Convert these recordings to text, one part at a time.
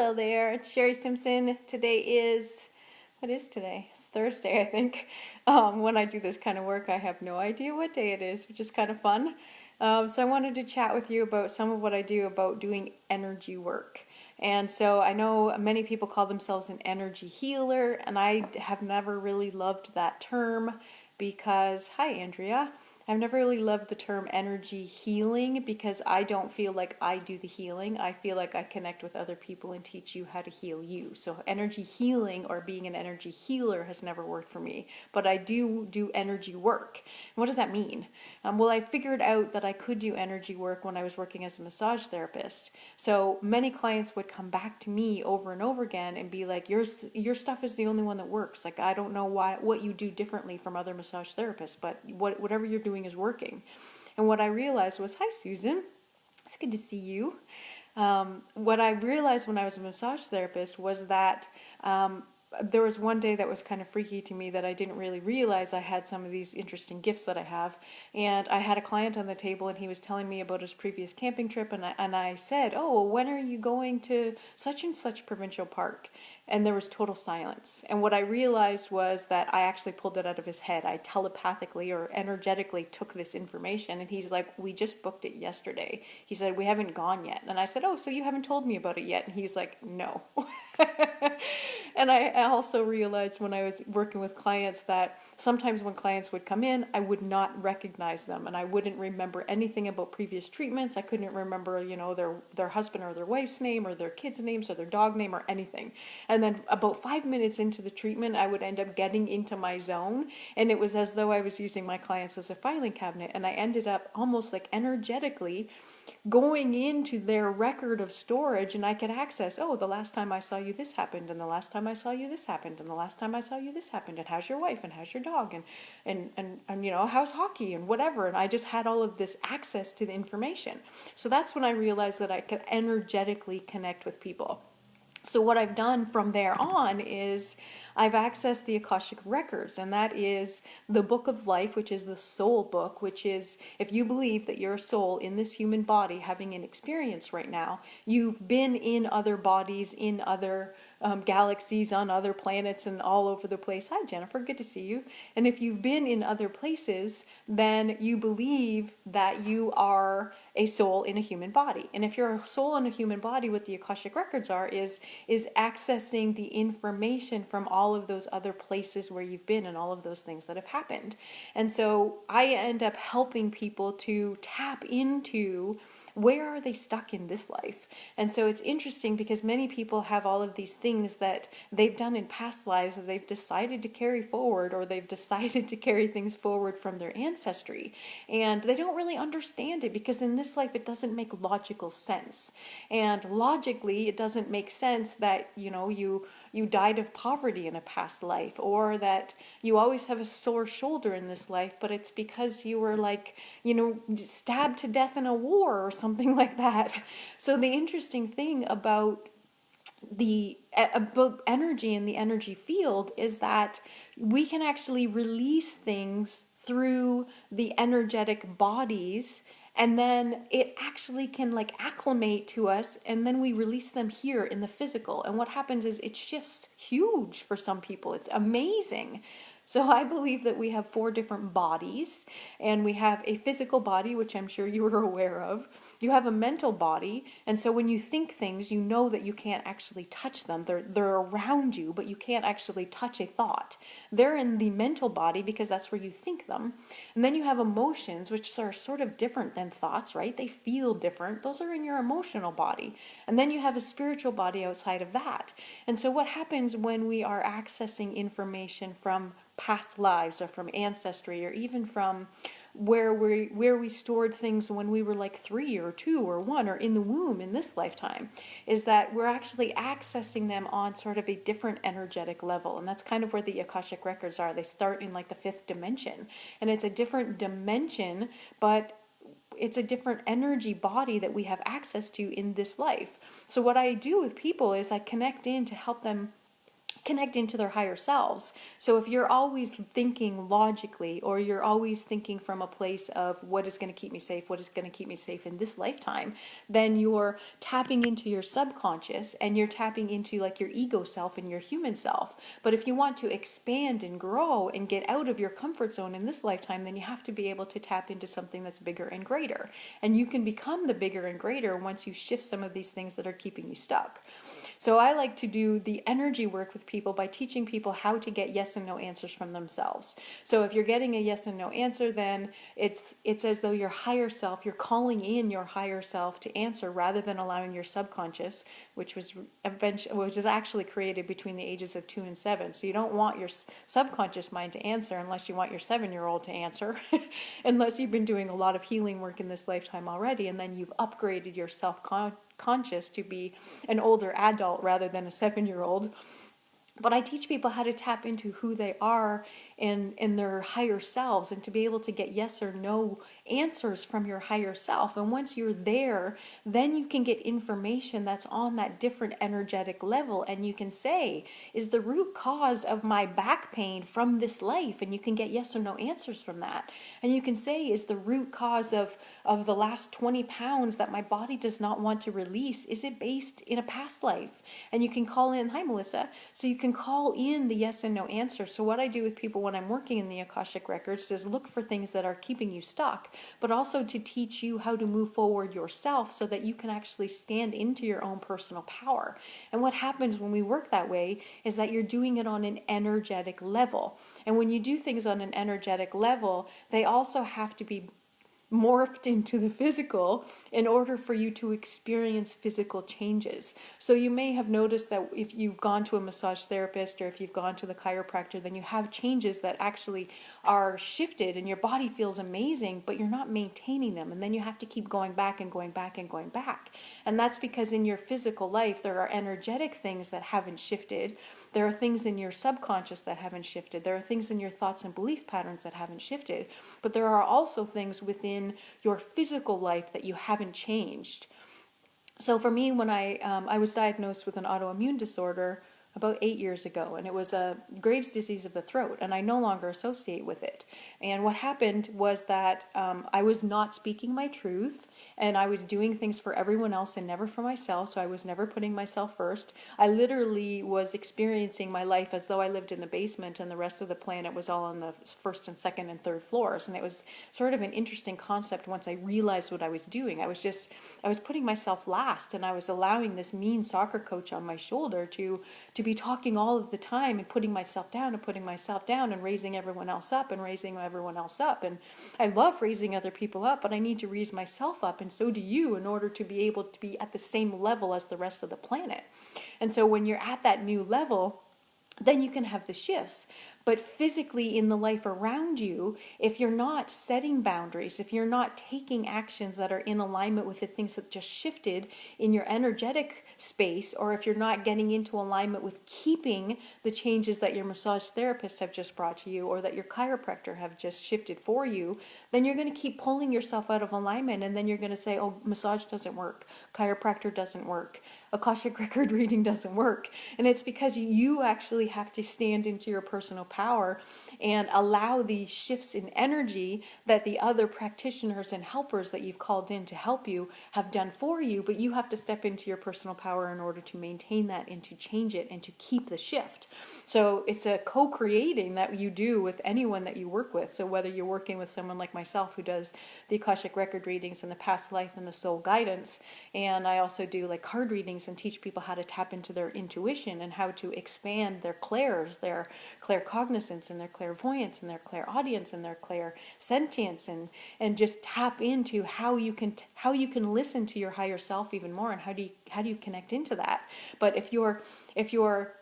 Hello there, it's Sherri Simpson. What is today? It's Thursday, I think. When I do this kind of work, I have no idea what day it is, which is kind of fun. So I wanted to chat with you about some of what I do about doing energy work. And so I know many people call themselves an energy healer, and I have never really loved that term because, hi Andrea, I've never really loved the term energy healing because I don't feel like I do the healing. I feel like I connect with other people and teach you how to heal you. So energy healing or being an energy healer has never worked for me. But I do energy work. What does that mean? Well, I figured out that I could do energy work when I was working as a massage therapist. So many clients would come back to me over and over again and be like, your stuff is the only one that works. Like, I don't know what you do differently from other massage therapists, but whatever you're doing is working. And what I realized was, hi Susan, it's good to see you. What I realized when I was a massage therapist was that there was one day that was kind of freaky to me that I didn't really realize I had some of these interesting gifts that I have. And I had a client on the table and he was telling me about his previous camping trip, and I said, oh, well, when are you going to such and such provincial park? And there was total silence. And what I realized was that I actually pulled it out of his head. I telepathically or energetically took this information, and he's like, we just booked it yesterday. He said, we haven't gone yet. And I said, oh, so you haven't told me about it yet? And he's like, no. And I also realized when I was working with clients that sometimes when clients would come in, I would not recognize them, and I wouldn't remember anything about previous treatments. I couldn't remember, their husband or their wife's name or their kids' names or their dog name or anything. And then about 5 minutes into the treatment, I would end up getting into my zone, and it was as though I was using my clients as a filing cabinet, and I ended up almost like energetically going into their record of storage, and I could access, oh, the last time I saw you this happened, and the last time I saw you this happened, and the last time I saw you this happened, and how's your wife, and how's your dog, and how's hockey, and whatever. And I just had all of this access to the information. So that's when I realized that I could energetically connect with people. So what I've done from there on is I've accessed the Akashic Records, and that is the book of life, which is the soul book, which is if you believe that you're a soul in this human body having an experience right now, you've been in other bodies, in other galaxies, on other planets, and all over the place. Hi, Jennifer, good to see you. And if you've been in other places, then you believe that you are a soul in a human body. And if you're a soul in a human body, what the Akashic Records is accessing the information from all of those other places where you've been and all of those things that have happened. And so I end up helping people to tap into where are they stuck in this life. And so it's interesting because many people have all of these things that they've done in past lives that they've decided to carry forward, or they've decided to carry things forward from their ancestry, and they don't really understand it because in this life it doesn't make logical sense. And logically it doesn't make sense that you died of poverty in a past life, or that you always have a sore shoulder in this life, but it's because you were stabbed to death in a war or something like that. So the interesting thing about energy and the energy field is that we can actually release things through the energetic bodies, and then it actually can acclimate to us, and then we release them here in the physical. And what happens is it shifts huge for some people. It's amazing. So I believe that we have 4 different bodies, and we have a physical body, which I'm sure you are aware of. You have a mental body, and so when you think things, you know that you can't actually touch them. They're around you, but you can't actually touch a thought. They're in the mental body because that's where you think them. And then you have emotions, which are sort of different than thoughts, right? They feel different. Those are in your emotional body. And then you have a spiritual body outside of that. And so what happens when we are accessing information from past lives or from ancestry, or even from where we stored things when we were like 3 or 2 or 1 or in the womb in this lifetime, is that we're actually accessing them on sort of a different energetic level. And that's kind of where the Akashic Records are. They start in like the 5th dimension, and it's a different dimension, but it's a different energy body that we have access to in this life. So what I do with people is I connect in to help them connect into their higher selves. So if you're always thinking logically, or you're always thinking from a place of what is going to keep me safe, what is going to keep me safe in this lifetime, then you're tapping into your subconscious, and you're tapping into like your ego self and your human self. But if you want to expand and grow and get out of your comfort zone in this lifetime, then you have to be able to tap into something that's bigger and greater. And you can become the bigger and greater once you shift some of these things that are keeping you stuck. So I like to do the energy work with people by teaching people how to get yes and no answers from themselves. So if you're getting a yes and no answer, then it's as though your higher self, you're calling in your higher self to answer, rather than allowing your subconscious, which was actually created between the ages of 2 and 7. So you don't want your subconscious mind to answer unless you want your 7-year-old to answer, unless you've been doing a lot of healing work in this lifetime already, and then you've upgraded your self-conscious to be an older adult rather than a 7-year-old. But I teach people how to tap into who they are in their higher selves, and to be able to get yes or no answers from your higher self. And once you're there, then you can get information that's on that different energetic level, and you can say, is the root cause of my back pain from this life? And you can get yes or no answers from that. And you can say, is the root cause of the last 20 pounds that my body does not want to release, is it based in a past life? And you can call in, hi Melissa, so you can call in the yes and no answer. So what I do with people when I'm working in the Akashic Records is look for things that are keeping you stuck, but also to teach you how to move forward yourself, so that you can actually stand into your own personal power. And what happens when we work that way is that you're doing it on an energetic level. And when you do things on an energetic level, they also have to be morphed into the physical in order for you to experience physical changes. So you may have noticed that if you've gone to a massage therapist, or if you've gone to the chiropractor, then you have changes that actually are shifted and your body feels amazing, but you're not maintaining them. And then you have to keep going back and going back and going back. And that's because in your physical life, there are energetic things that haven't shifted. There are things in your subconscious that haven't shifted. There are things in your thoughts and belief patterns that haven't shifted. But there are also things within your physical life that you haven't changed. So for me, when I was diagnosed with an autoimmune disorder about 8 years ago, and it was a Graves' disease of the throat, and I no longer associate with it. And what happened was that I was not speaking my truth, and I was doing things for everyone else and never for myself, so I was never putting myself first. I literally was experiencing my life as though I lived in the basement and the rest of the planet was all on the first and second and third floors. And it was sort of an interesting concept once I realized what I was doing. I was putting myself last, and I was allowing this mean soccer coach on my shoulder to be talking all of the time and putting myself down and raising everyone else up and raising everyone else up. And I love raising other people up, but I need to raise myself up, and so do you, in order to be able to be at the same level as the rest of the planet. And so when you're at that new level, then you can have the shifts. But physically in the life around you, if you're not setting boundaries, if you're not taking actions that are in alignment with the things that just shifted in your energetic space, or if you're not getting into alignment with keeping the changes that your massage therapist have just brought to you, or that your chiropractor have just shifted for you, then you're going to keep pulling yourself out of alignment. And then you're going to say, oh, massage doesn't work, chiropractor doesn't work, Akashic record reading doesn't work. And it's because you actually have to stand into your personal power and allow the shifts in energy that the other practitioners and helpers that you've called in to help you have done for you. But you have to step into your personal power in order to maintain that and to change it and to keep the shift. So it's a co-creating that you do with anyone that you work with. So whether you're working with someone like myself who does the Akashic record readings and the past life and the soul guidance, and I also do like card readings and teach people how to tap into their intuition and how to expand their clairs, their claircognizance and their clairvoyance and their clairaudience and their clairsentience, and just tap into how you can listen to your higher self even more, and how do you connect into that. But if you're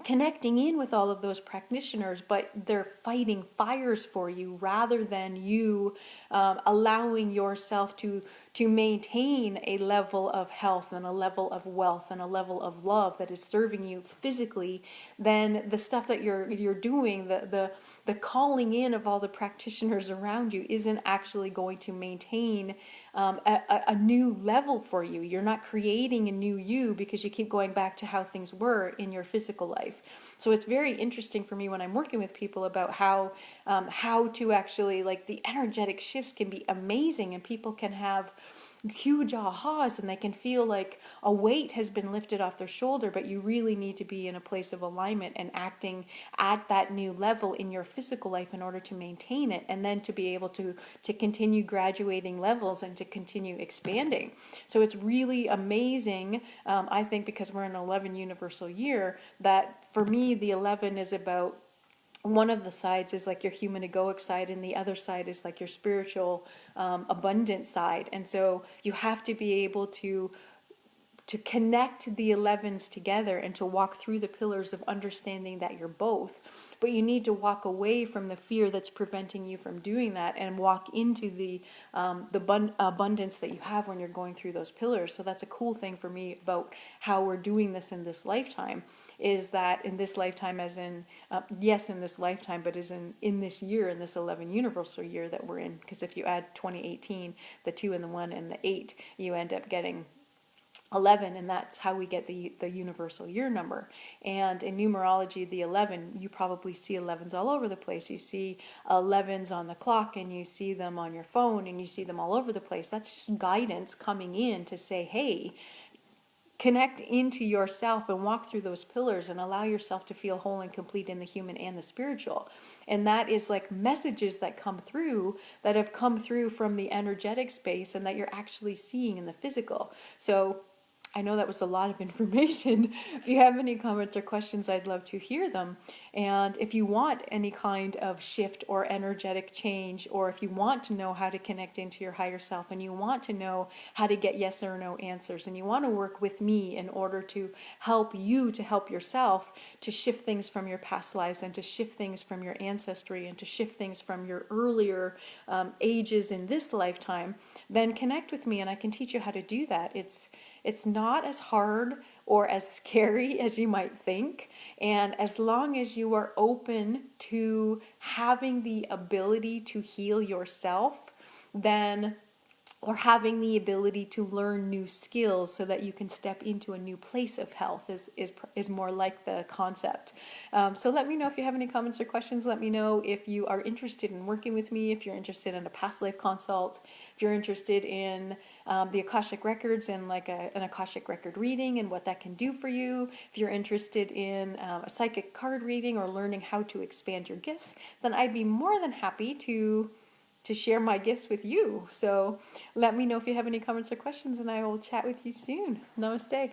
connecting in with all of those practitioners, but they're fighting fires for you rather than you allowing yourself to to maintain a level of health and a level of wealth and a level of love that is serving you physically, then the stuff that you're doing, the calling in of all the practitioners around you, isn't actually going to maintain a new level for you. You're not creating a new you because you keep going back to how things were in your physical life. So it's very interesting for me when I'm working with people about how to actually, like, the energetic shifts can be amazing, and people can have huge ahas, and they can feel like a weight has been lifted off their shoulder, but you really need to be in a place of alignment and acting at that new level in your physical life in order to maintain it, and then to be able to continue graduating levels and to continue expanding. So it's really amazing, I think, because we're in 11 universal year, that for me the 11 is about, one of the sides is like your human egoic side, and the other side is like your spiritual abundant side. And so you have to be able to connect the 11s together and to walk through the pillars of understanding that you're both. But you need to walk away from the fear that's preventing you from doing that, and walk into the abundance that you have when you're going through those pillars. So that's a cool thing for me about how we're doing this in this lifetime, is that in this lifetime, as in, yes, in this lifetime, but is in this year, in this 11 universal year that we're in. Because if you add 2018, the 2 and the 1 and the 8, you end up getting 11, and that's how we get the universal year number. And in numerology, the 11, you probably see 11s all over the place. You see 11s on the clock, and you see them on your phone, and you see them all over the place. That's just guidance coming in to say, hey, connect into yourself and walk through those pillars and allow yourself to feel whole and complete in the human and the spiritual. And that is like messages that come through, that have come through from the energetic space, and that you're actually seeing in the physical. So I know that was a lot of information. If you have any comments or questions, I'd love to hear them. And if you want any kind of shift or energetic change, or if you want to know how to connect into your higher self, and you want to know how to get yes or no answers, and you want to work with me in order to help you to help yourself to shift things from your past lives, and to shift things from your ancestry, and to shift things from your earlier ages in this lifetime, then connect with me and I can teach you how to do that. It's not as hard or as scary as you might think. And as long as you are open to having the ability to heal yourself, then, or having the ability to learn new skills so that you can step into a new place of health is more like the concept. So let me know if you have any comments or questions. Let me know if you are interested in working with me, if you're interested in a past life consult, if you're interested in the Akashic Records and like an Akashic record reading and what that can do for you. If you're interested in a psychic card reading or learning how to expand your gifts, then I'd be more than happy to share my gifts with you. So let me know if you have any comments or questions, and I will chat with you soon. Namaste.